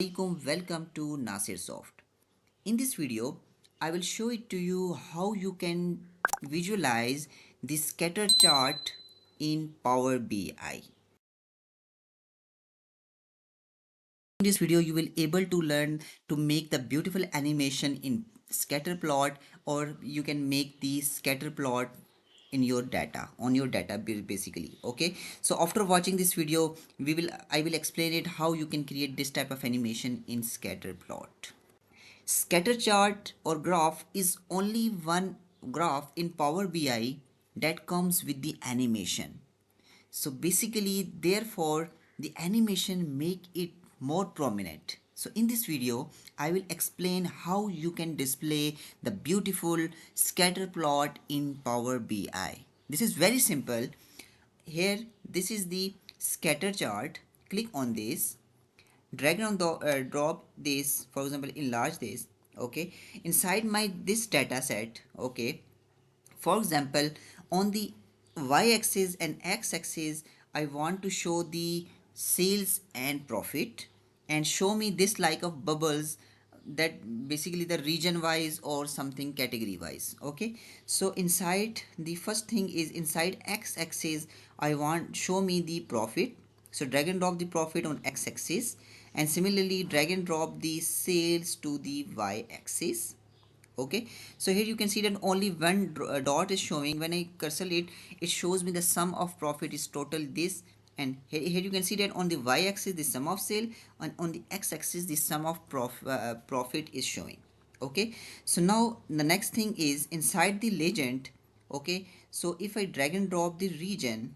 Welcome to Nasir Soft. In this video, I will show it to you how you can visualize the scatter chart in Power BI. In this video, you will able to learn to make the beautiful animation in scatter plot, or you can make the scatter plot in your data on your data basically. Okay, so after watching this video, I will explain it how you can create this type of animation in scatter plot. Scatter chart or graph is only one graph in Power BI that comes with the animation. So basically, therefore, the animation make it more prominent. So in this video, I will explain how you can display the beautiful scatter plot in Power BI. This is very simple. Here, this is the scatter chart. Click on this, drag and drop this, for example enlarge this. Okay, inside my this data set. Okay, for example, on the y-axis and x-axis, I want to show the sales and profit, and show me this like of bubbles, that basically the region wise or something category wise. Okay, so inside the first thing is inside x-axis, I want show me the profit. So drag and drop the profit on x-axis, and similarly drag and drop the sales to the y-axis. Okay, so here you can see that only one dot is showing. When I cursor it shows me the sum of profit is total this, and here you can see that on the y-axis the sum of sale, and on the x-axis the sum of profit is showing. Okay, so now the next thing is inside the legend. Okay, so if I drag and drop the region,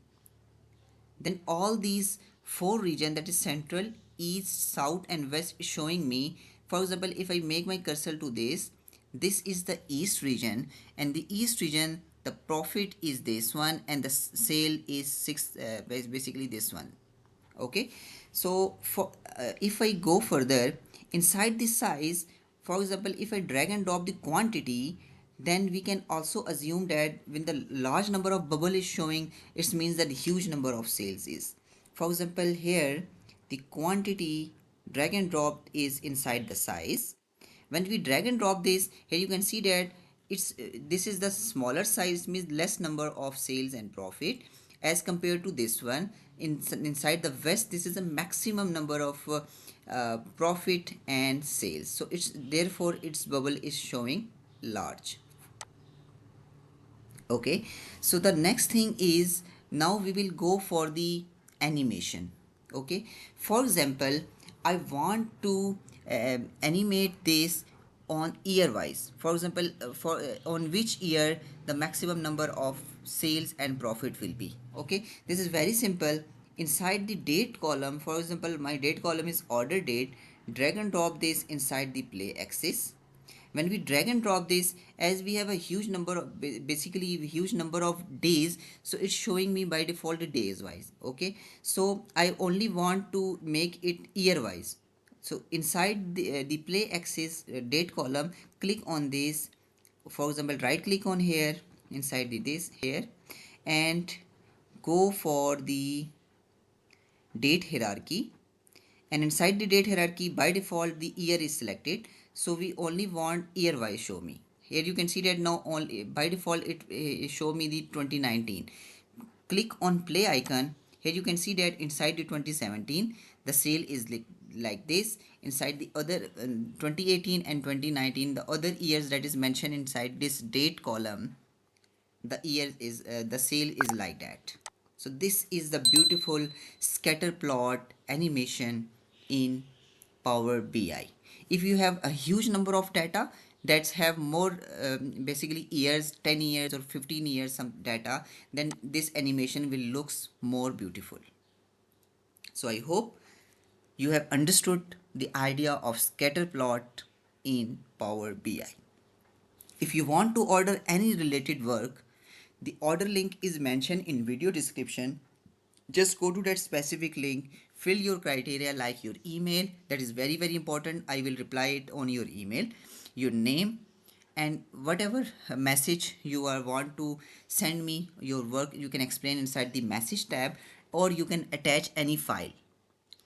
then all these four region, that is central, east, south and west, is showing me. For example, if I make my cursor to this is the east region, and the east region the profit is this one, and the sale is basically this one. Okay, so for if I go further inside the size, for example if I drag and drop the quantity, then we can also assume that when the large number of bubble is showing, it means that huge number of sales is. For example, here the quantity drag and drop is inside the size. When we drag and drop this, here you can see that it's this is the smaller size, means less number of sales and profit, as compared to this one. Inside the west, this is the maximum number of profit and sales, so it's therefore its bubble is showing large. Okay, so the next thing is, now we will go for the animation. Okay, for example, I want to animate this on year wise. For example, for on which year the maximum number of sales and profit will be. Okay, this is very simple. Inside the date column, for example my date column is order date, drag and drop this inside the play axis. When we drag and drop this, as we have a huge number of basically huge number of days, so it's showing me by default days wise. Okay, so I only want to make it year wise. So inside the play axis date column, click on this. For example, right click on here inside this here, and go for the date hierarchy, and inside the date hierarchy by default the year is selected, so we only want year wise show me. Here you can see that now only by default it show me the 2019. Click on play icon. Here you can see that inside the 2017 the sale is like this. Inside the other 2018 and 2019, the other years that is mentioned inside this date column, the year is the sale is like that. So this is the beautiful scatter plot animation in Power BI. If you have a huge number of data that have more basically years, 10 years or 15 years some data, then this animation will looks more beautiful. So I hope you have understood the idea of scatter plot in Power BI. If you want to order any related work, the order link is mentioned in video description. Just go to that specific link, fill your criteria like your email, that is very important. I will reply it on your email, your name, and whatever message you are want to send me your work, you can explain inside the message tab, or you can attach any file.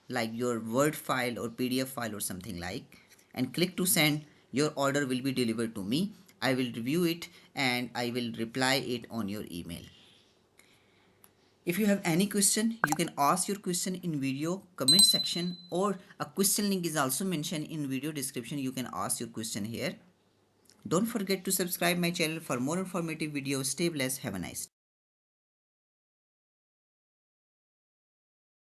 like your Word file or PDF file or something like, and click to send. Your order will be delivered to me. I will review it and I will reply it on your email. If you have any question, you can ask your question in video comment section, or a question link is also mentioned in video description. You can ask your question here. Don't forget to subscribe my channel for more informative videos. Stay blessed. Have a nice day.